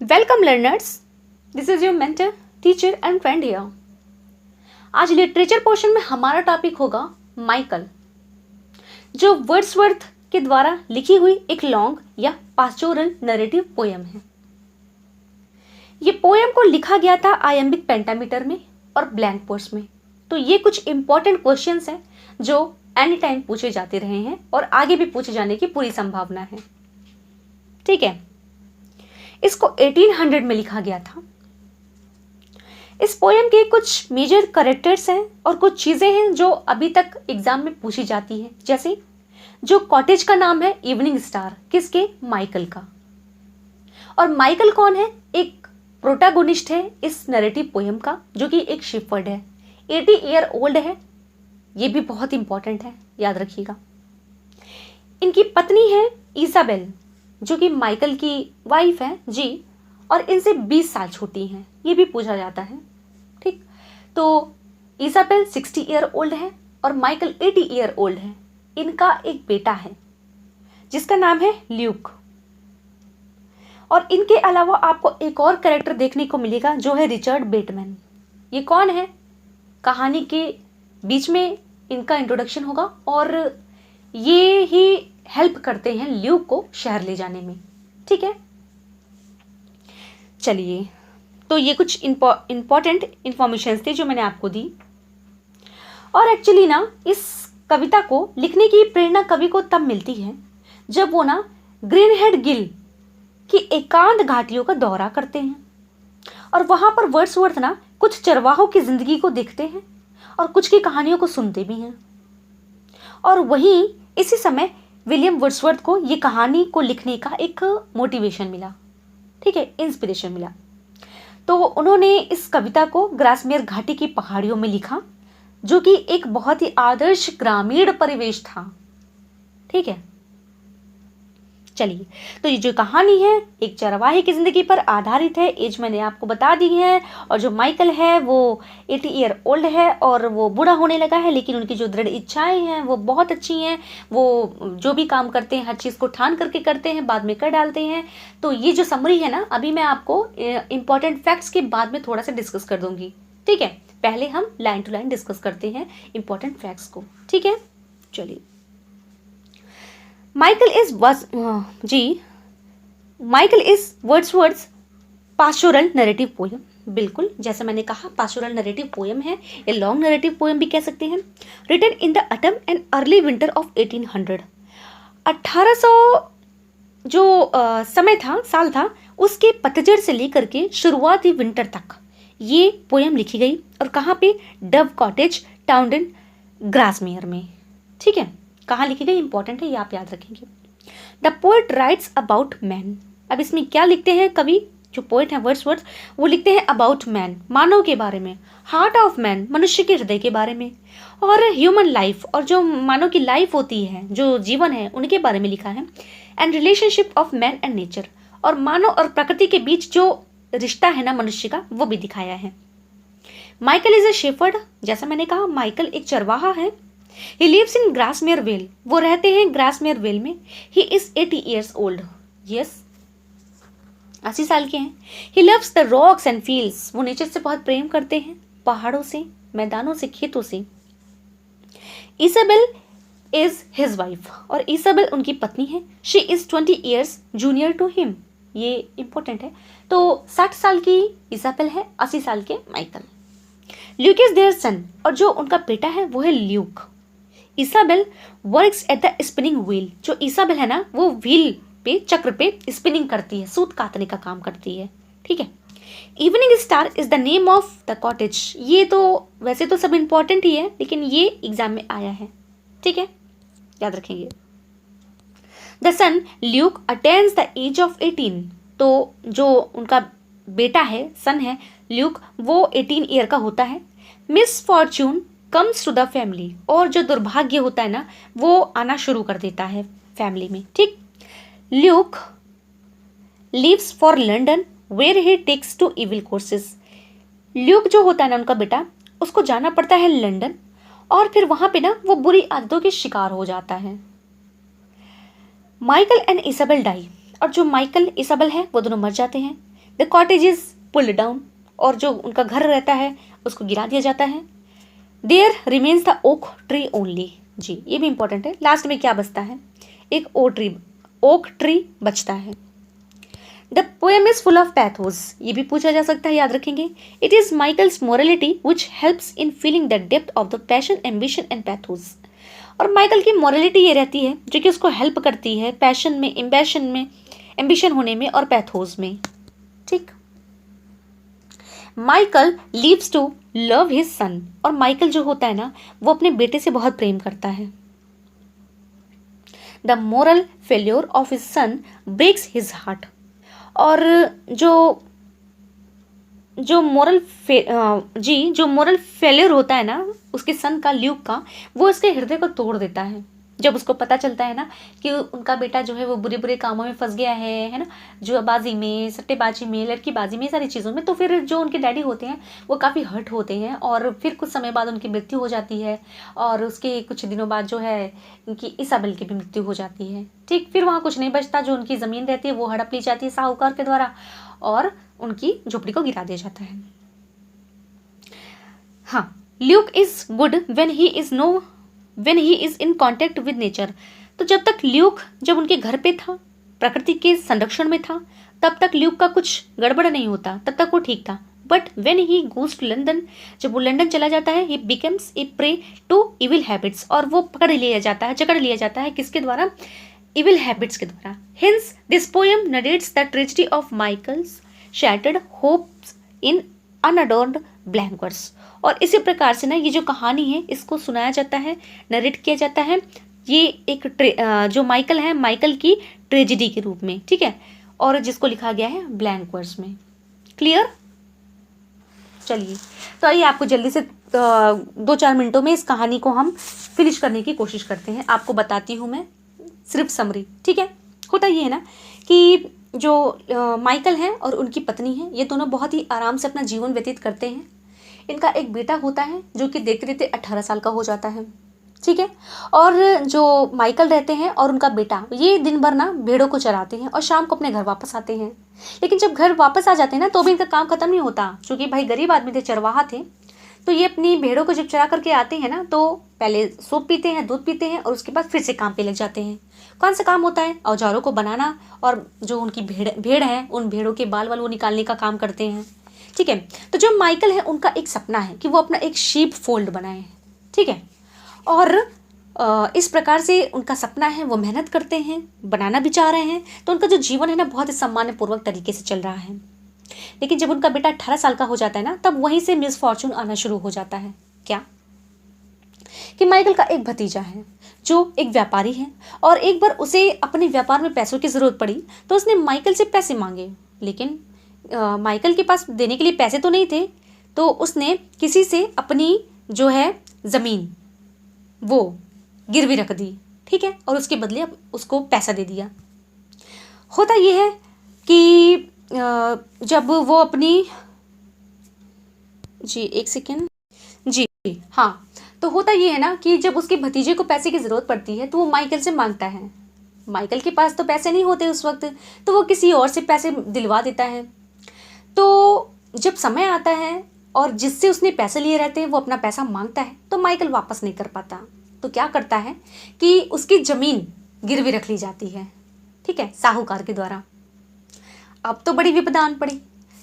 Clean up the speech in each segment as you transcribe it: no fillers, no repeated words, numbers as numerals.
Welcome learners, this is your mentor, teacher and friend here. आज literature portion में हमारा topic होगा Michael, जो वर्ड्सवर्थ के द्वारा लिखी हुई एक लॉन्ग या पास्टोरल नरेटिव पोयम है। ये पोयम को लिखा गया था आयम्बिक पेंटामीटर में और ब्लैंक पोर्स में। तो ये कुछ इंपॉर्टेंट क्वेश्चंस हैं जो एनी टाइम पूछे जाते रहे हैं और आगे भी पूछे जाने की पूरी संभावना है। ठीक है, इसको 1800 में लिखा गया था। इस पोयम के कुछ मेजर कैरेक्टर्स हैं और कुछ चीजें हैं जो अभी तक एग्जाम में पूछी जाती हैं, जैसे जो कॉटेज का नाम है इवनिंग स्टार, किसके? माइकल का। और माइकल कौन है? एक प्रोटैगोनिस्ट है इस नैरेटिव पोयम का, जो कि एक शेफर्ड है, 80 ईयर ओल्ड है। ये भी बहुत इंपॉर्टेंट है, याद रखिएगा। इनकी पत्नी है इसाबेल, जो कि माइकल की वाइफ है जी, और इनसे 20 साल छोटी हैं। ये भी पूछा जाता है। ठीक, तो इसाबेल 60 ईयर ओल्ड है और माइकल 80 ईयर ओल्ड है। इनका एक बेटा है जिसका नाम है ल्यूक। और इनके अलावा आपको एक और कैरेक्टर देखने को मिलेगा जो है रिचर्ड बेटमैन। ये कौन है? कहानी के बीच में इनका इंट्रोडक्शन होगा और ये ही हेल्प करते हैं ल्यूक को शहर ले जाने में। ठीक है, चलिए, तो ये कुछ इंपॉर्टेंट इंफॉर्मेशन थे जो मैंने आपको दी। और एक्चुअली ना इस कविता को लिखने की प्रेरणा कवि को तब मिलती है जब वो ना ग्रीनहेड गिल की एकांत घाटियों का दौरा करते हैं और वहां पर वर्ड्सवर्थ ना कुछ चरवाहों की जिंदगी को देखते हैं और कुछ की कहानियों को सुनते भी हैं। और वहीं इसी समय विलियम वर्ड्सवर्थ को ये कहानी को लिखने का एक मोटिवेशन मिला। ठीक है, इंस्पिरेशन मिला। तो उन्होंने इस कविता को ग्रासमेयर घाटी की पहाड़ियों में लिखा, जो कि एक बहुत ही आदर्श ग्रामीण परिवेश था। ठीक है, चलिए, तो ये जो कहानी है एक चरवाहे की जिंदगी पर आधारित है। एज मैंने आपको बता दी है। और जो माइकल है वो 80 ईयर ओल्ड है और वो बूढ़ा होने लगा है, लेकिन उनकी जो दृढ़ इच्छाएं हैं वो बहुत अच्छी हैं। वो जो भी काम करते हैं हर चीज़ को ठान करके करते हैं, बाद में कर डालते हैं। तो ये जो समरी है ना, अभी मैं आपको इंपॉर्टेंट फैक्ट्स के बाद में थोड़ा सा डिस्कस कर दूंगी। ठीक है, पहले हम लाइन टू लाइन डिस्कस करते हैं इंपॉर्टेंट फैक्ट्स को। ठीक है, चलिए। Michael is Wordsworth's pastoral narrative poem. बिल्कुल, जैसे मैंने कहा, पास्टोरल नैरेटिव पोयम है, ये लॉन्ग नैरेटिव पोयम भी कह सकते हैं। Written in the autumn and early winter of 1800। 1800 जो समय था, साल था, उसके पतझड़ से लेकर के शुरुआती विंटर तक ये पोयम लिखी गई। और कहाँ पे? डव कॉटेज, टाउनडन, ग्रासमेयर में। ठीक है, कहाँ लिखी गई इंपॉर्टेंट है, ये आप याद रखेंगे। The poet writes about man. अब इसमें क्या लिखते हैं कवि, जो पोएट है वर्ड्सवर्थ, वो लिखते हैं अबाउट मैन, मानव के बारे में, हार्ट ऑफ मैन, मनुष्य के हृदय के बारे में, और ह्यूमन लाइफ, और जो मानव की लाइफ होती है, जो जीवन है, उनके बारे में लिखा है। And relationship of man and nature, और मानव और प्रकृति के बीच जो रिश्ता है ना मनुष्य का, वो भी दिखाया है। Michael is a shepherd. जैसा मैंने कहा, माइकल एक चरवाहा है। He lives in Grasmere Vale. वो रहते हैं ग्रासमेयर वेल में। He is 80 years old. Yes, 80 साल के हैं। He loves the rocks and fields. वो नेचर से बहुत प्रेम करते हैं, पहाड़ों से, मैदानों से, खेतों से। Isabel is his wife. और इसाबेल उनकी पत्नी है। She is 20 years junior to him. ये इंपॉर्टेंट है। तो 60 साल की इसाबेल है, 80 साल के Michael. Luke is their son, और जो उनका बेटा है वो है Luke. Isabel works at the spinning wheel. जो इसाबेल है ना, वो व्हील पे, चक्र पे स्पिनिंग करती है, सूत काटने का काम करती है। ठीक है। Evening star is the name of the cottage. ये तो वैसे तो सब इंपॉर्टेंट ही है, लेकिन ये एग्जाम में आया है। ठीक है, याद रखेंगे। The son Luke attains the age of 18। तो जो उनका बेटा है, सन है ल्यूक, वो 18 ईयर का होता है। Misfortune comes to the family, और जो दुर्भाग्य होता है ना, वो आना शुरू कर देता है फैमिली में। ठीक। Luke leaves for London where he takes to evil courses. Luke जो होता है ना उनका बेटा, उसको जाना पड़ता है लंदन, और फिर वहां पे ना वो बुरी आदतों के शिकार हो जाता है। माइकल एंड इसाबेल डाई, और जो माइकल इसाबेल है वो दोनों मर जाते हैं। The cottage is pulled down, और जो उनका घर रहता है उसको गिरा दिया जाता है। There remains the oak tree only, जी ये भी इंपॉर्टेंट है। लास्ट में क्या बचता है, एक ओक ट्री बचता है। The poem is full of pathos, ये भी पूछा जा सकता है, याद रखेंगे। It is Michael's morality which helps in feeling the depth of the passion, ambition and pathos. और माइकल की मोरलिटी ये रहती है जो कि उसको हेल्प करती है पैशन में, एम्बिशन होने में और पैथोस में। ठीक, Michael lives to love his son, और माइकल जो होता है ना वो अपने बेटे से बहुत प्रेम करता है। The moral failure of his son breaks his heart, और जो मोरल फेलियर होता है ना उसके सन का, ल्यूक का, वो उसके हृदय को तोड़ देता है। जब उसको पता चलता है ना कि उनका बेटा जो है वो बुरे बुरे कामों में फंस गया है ना, जुआबाजी में, सट्टेबाजी में, लड़कीबाजी में, सारी चीज़ों में, तो फिर जो उनके डैडी होते हैं वो काफ़ी हर्ट होते हैं, और फिर कुछ समय बाद उनकी मृत्यु हो जाती है, और उसके कुछ दिनों बाद जो है उनकी इसाबेल की भी मृत्यु हो जाती है। ठीक, फिर वहाँ कुछ नहीं बचता, जो उनकी ज़मीन रहती है वो हड़प ली जाती है साहूकार के द्वारा, और उनकी झोपड़ी को गिरा दिया जाता है। हाँ, Luke is good when he is in contact with nature. तो जब उनके घर पे था, प्रकृति के संरक्षण में था, तब तक ल्यूक का कुछ गड़बड़ नहीं होता, तब तक वो ठीक था। But when he goes to London, जब वो लंदन चला जाता है, he becomes a prey to evil habits, जकड़ लिया जाता है किसके द्वारा, इविल हैबिट्स के द्वारा। Hence this poem narrates the tragedy of Michael's shattered hopes in unadorned blank verse. और इसी प्रकार से ना ये जो कहानी है इसको सुनाया जाता है, नरेट किया जाता है, ये एक जो माइकल है, माइकल की ट्रेजेडी के रूप में, ठीक है, और जिसको लिखा गया है ब्लैंक वर्स में। क्लियर? चलिए, तो आइए आपको जल्दी से 2-4 मिनटों में इस कहानी को हम फिनिश करने की कोशिश करते हैं। आपको बताती हूँ मैं सिर्फ समरी, ठीक है। होता ये है ना कि जो माइकल हैं और उनकी पत्नी हैं, ये दोनों बहुत ही आराम से अपना जीवन व्यतीत करते हैं। इनका एक बेटा होता है जो कि देखते देखते 18 साल का हो जाता है, ठीक है। और जो माइकल रहते हैं और उनका बेटा, ये दिन भर ना भेड़ों को चराते हैं और शाम को अपने घर वापस आते हैं। लेकिन जब घर वापस आ जाते हैं ना तो भी इनका काम खत्म नहीं होता, क्योंकि भाई गरीब आदमी थे, चरवाहा थे। तो ये अपनी भेड़ों को जब चरा करके आते हैं ना तो पहले सूप पीते हैं, दूध पीते हैं, और उसके बाद फिर से काम पे लग जाते हैं। कौन सा काम होता है? औजारों को बनाना, और जो उनकी भेड़ है उन भेड़ों के बाल वाल वो निकालने का काम करते हैं, ठीक है। तो जो माइकल है उनका एक सपना है कि वो अपना एक शीप फोल्ड बनाए, ठीक है। और इस प्रकार से उनका सपना है, वो मेहनत करते हैं, बनाना भी चाह रहे हैं। तो उनका जो जीवन है ना बहुत ही सम्मानपूर्वक तरीके से चल रहा है। लेकिन जब उनका बेटा 18 साल का हो जाता है ना, तब वहीं से मिसफॉर्चून आना शुरू हो जाता है। क्या? कि माइकल का एक भतीजा है जो एक व्यापारी है, और एक बार उसे अपने व्यापार में पैसों की ज़रूरत पड़ी तो उसने माइकल से पैसे मांगे। लेकिन माइकल के पास देने के लिए पैसे तो नहीं थे, तो उसने किसी से अपनी जो है ज़मीन वो गिरवी रख दी, ठीक है, और उसके बदले उसको पैसा दे दिया। होता यह है कि जब वो अपनी एक सेकेंड हाँ, तो होता ये है ना कि जब उसके भतीजे को पैसे की ज़रूरत पड़ती है तो वो माइकल से मांगता है। माइकल के पास तो पैसे नहीं होते उस वक्त, तो वो किसी और से पैसे दिलवा देता है। तो जब समय आता है और जिससे उसने पैसे लिए रहते हैं वो अपना पैसा मांगता है, तो माइकल वापस नहीं कर पाता। तो क्या करता है कि उसकी ज़मीन गिरवी रख ली जाती है, ठीक है, साहूकार के द्वारा। अब तो बड़ी विपदा आन पड़ी।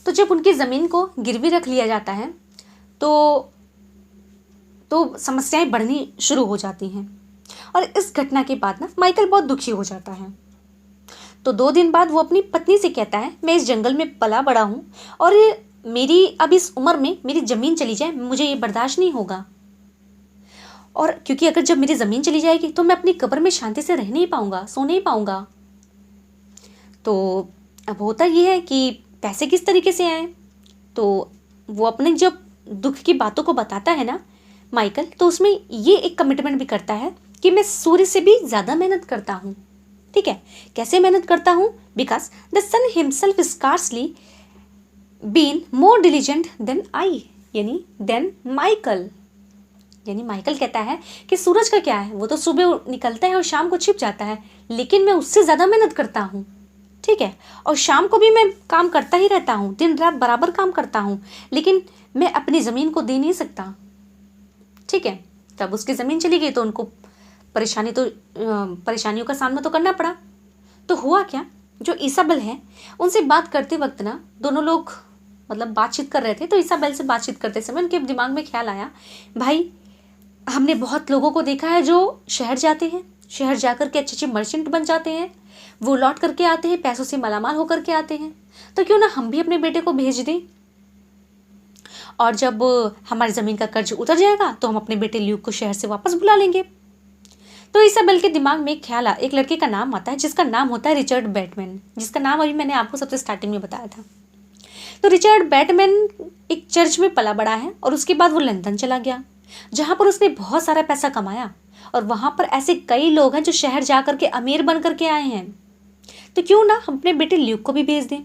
तो जब उनकी ज़मीन को गिरवी रख लिया जाता है तो समस्याएं बढ़नी शुरू हो जाती हैं। और इस घटना के बाद ना माइकल बहुत दुखी हो जाता है। तो 2 दिन बाद वो अपनी पत्नी से कहता है, मैं इस जंगल में पला बड़ा हूँ और मेरी अब इस उम्र में मेरी ज़मीन चली जाए, मुझे ये बर्दाश्त नहीं होगा। और क्योंकि अगर जब मेरी ज़मीन चली जाएगी तो मैं अपनी कब्र में शांति से रह नहीं पाऊँगा, सो नहीं पाऊँगा। तो अब होता ये है कि पैसे किस तरीके से आए। तो वो अपने जब दुख की बातों को बताता है ना माइकल, तो उसमें ये एक कमिटमेंट भी करता है कि मैं सूर्य से भी ज़्यादा मेहनत करता हूँ, ठीक है। कैसे मेहनत करता हूँ? Because the son himself scarcely been more diligent than I, यानी देन माइकल। यानी माइकल कहता है कि सूरज का क्या है, वो तो सुबह निकलता है और शाम को छिप जाता है, लेकिन मैं उससे ज़्यादा मेहनत करता हूँ, ठीक है, और शाम को भी मैं काम करता ही रहता हूँ, दिन रात बराबर काम करता हूँ, लेकिन मैं अपनी ज़मीन को दे नहीं सकता। ठीक है, तब उसकी ज़मीन चली गई तो उनको परेशानियों का सामना तो करना पड़ा। तो हुआ क्या, जो ईसाबेल है उनसे बात करते वक्त ना दोनों लोग मतलब बातचीत कर रहे थे, तो ईसाबेल से बातचीत करते समय उनके दिमाग में ख्याल आया, भाई हमने बहुत लोगों को देखा है जो शहर जाते हैं, शहर जाकर के अच्छे अच्छे मर्चेंट बन जाते हैं, वो लौट करके आते हैं, पैसों से मालामाल होकर के आते हैं, तो क्यों ना हम भी अपने बेटे को भेज दें, और जब हमारी ज़मीन का कर्ज उतर जाएगा तो हम अपने बेटे ल्यूक को शहर से वापस बुला लेंगे। तो ईसाबेल के दिमाग में एक ख्याल एक लड़के का नाम आता है जिसका नाम होता है रिचर्ड बैटमैन, जिसका नाम अभी मैंने आपको सबसे स्टार्टिंग में बताया था। तो रिचर्ड बैटमैन एक चर्च में पला बड़ा है और उसके बाद वो लंदन चला गया, जहाँ पर उसने बहुत सारा पैसा कमाया, और वहाँ पर ऐसे कई लोग हैं जो शहर जा कर के अमीर बन करके आए हैं। तो क्यों ना हम अपने बेटे ल्यूक को भी भेज दें,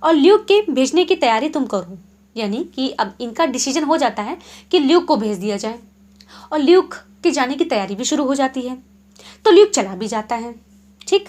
और ल्यूक के भेजने की तैयारी तुम करो। यानी कि अब इनका डिसीजन हो जाता है कि ल्यूक को भेज दिया जाए, और ल्यूक के जाने की तैयारी भी शुरू हो जाती है। तो ल्यूक चला भी जाता है, ठीक।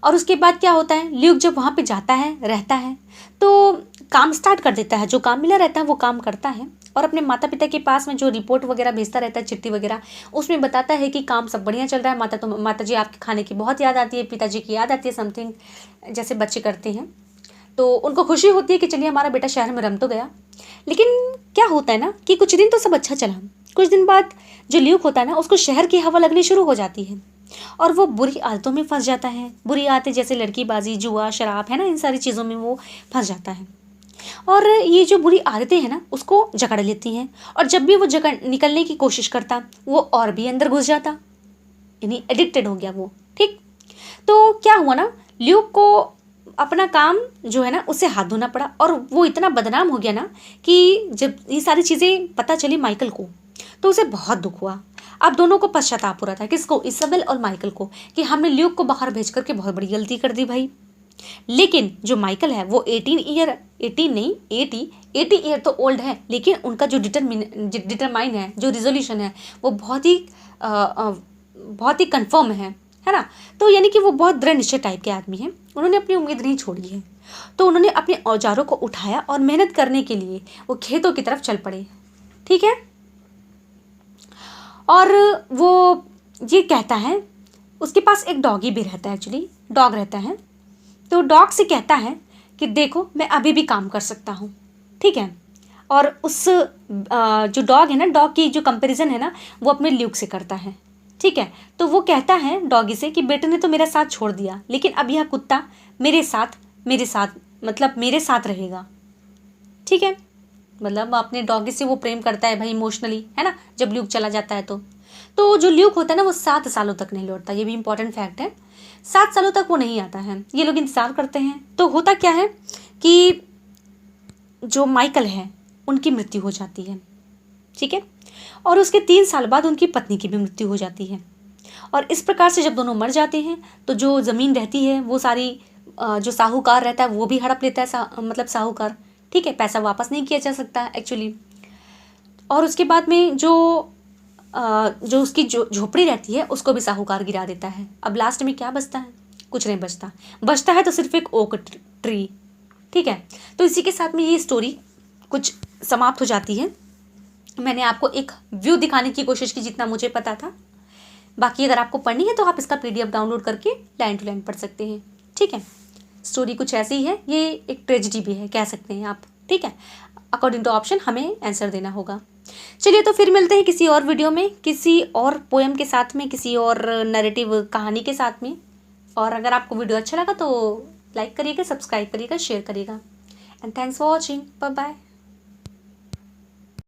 और उसके बाद क्या होता है, ल्यूक जब वहाँ पे जाता है, रहता है, तो काम स्टार्ट कर देता है, जो काम मिला रहता है वो काम करता है, और अपने माता पिता के पास में जो रिपोर्ट वगैरह भेजता रहता है, चिट्ठी वगैरह, उसमें बताता है कि काम सब बढ़िया चल रहा है, माता जी आपके खाने की बहुत याद आती है, पिताजी की याद आती है, समथिंग जैसे बच्चे करते हैं। तो उनको खुशी होती है कि चलिए हमारा बेटा शहर में रम तो गया। लेकिन क्या होता है ना कि कुछ दिन तो सब अच्छा चला, कुछ दिन बाद जो ल्यूक होता है ना उसको शहर की हवा लगनी शुरू हो जाती है, और वो बुरी आदतों में फंस जाता है। बुरी आदतें जैसे लड़कीबाजी, जुआ, शराब, है ना, इन सारी चीज़ों में वो फंस जाता है, और ये जो बुरी आदतें हैं ना उसको जकड़ लेती हैं, और जब भी वो जकड़ निकलने की कोशिश करता वो और भी अंदर घुस जाता, यानी एडिक्टेड हो गया वो, ठीक। तो क्या हुआ ना, ल्यूक को अपना काम जो है ना उससे हाथ धोना पड़ा, और वो इतना बदनाम हो गया ना कि जब ये सारी चीज़ें पता चली माइकल को तो उसे बहुत दुख हुआ। अब दोनों को पश्चाताप हो रहा था, किसको, ईसाबेल और माइकल को, कि हमने ल्यूक को बाहर भेज करके बहुत बड़ी गलती कर दी भाई। लेकिन जो माइकल है वो 80 ईयर तो ओल्ड है, लेकिन उनका जो डिटरमाइन है, जो रिजोल्यूशन है वो बहुत ही कंफर्म है ना। तो यानी कि वो बहुत दृढ़ निश्चय टाइप के आदमी हैं, उन्होंने अपनी उम्मीद नहीं छोड़ी है। तो उन्होंने अपने औजारों को उठाया और मेहनत करने के लिए वो खेतों की तरफ चल पड़े, ठीक है। और वो ये कहता है, उसके पास एक डॉगी भी रहता है, एक्चुअली डॉग रहता है। तो डॉग से कहता है कि देखो मैं अभी भी काम कर सकता हूँ, ठीक है। और उस जो डॉग है ना, डॉग की जो कंपैरिजन है ना वो अपने ल्यूक से करता है, ठीक है। तो वो कहता है डॉगी से कि बेटे ने तो मेरा साथ छोड़ दिया, लेकिन अब यह कुत्ता मेरे साथ मतलब मेरे साथ रहेगा, ठीक है। मतलब अपने डॉगी से वो प्रेम करता है भाई इमोशनली, है ना, जब ल्यूक चला जाता है तो जो ल्यूक होता है ना वो 7 सालों तक नहीं लौटता, ये भी इंपॉर्टेंट फैक्ट है। 7 सालों तक वो नहीं आता है, ये लोग इंतज़ार करते हैं। तो होता क्या है कि जो माइकल है उनकी मृत्यु हो जाती है, ठीक है, और उसके 3 साल बाद उनकी पत्नी की भी मृत्यु हो जाती है। और इस प्रकार से जब दोनों मर जाते हैं तो जो ज़मीन रहती है वो सारी जो साहूकार रहता है वो भी हड़प लेता है, मतलब साहूकार, ठीक है, पैसा वापस नहीं किया जा सकता एक्चुअली। और उसके बाद में जो उसकी जो झोपड़ी रहती है उसको भी साहूकार गिरा देता है। अब लास्ट में क्या बचता है, कुछ नहीं बचता है तो सिर्फ एक ओक ट्री, ठीक है। तो इसी के साथ में ये स्टोरी कुछ समाप्त हो जाती है। मैंने आपको एक व्यू दिखाने की कोशिश की जितना मुझे पता था, बाकी अगर आपको पढ़नी है तो आप इसका PDF डाउनलोड करके लाइन टू लाइन पढ़ सकते हैं, ठीक है। स्टोरी कुछ ऐसी ही है, ये एक ट्रेजिडी भी है कह सकते हैं आप, ठीक है। अकॉर्डिंग टू ऑप्शन हमें आंसर देना होगा। चलिए तो फिर मिलते हैं किसी और वीडियो में, किसी और पोएम के साथ में, किसी और नैरेटिव कहानी के साथ में। और अगर आपको वीडियो अच्छा लगा तो लाइक करिएगा, सब्सक्राइब करिएगा, शेयर करिएगा। And thanks for watching, bye bye.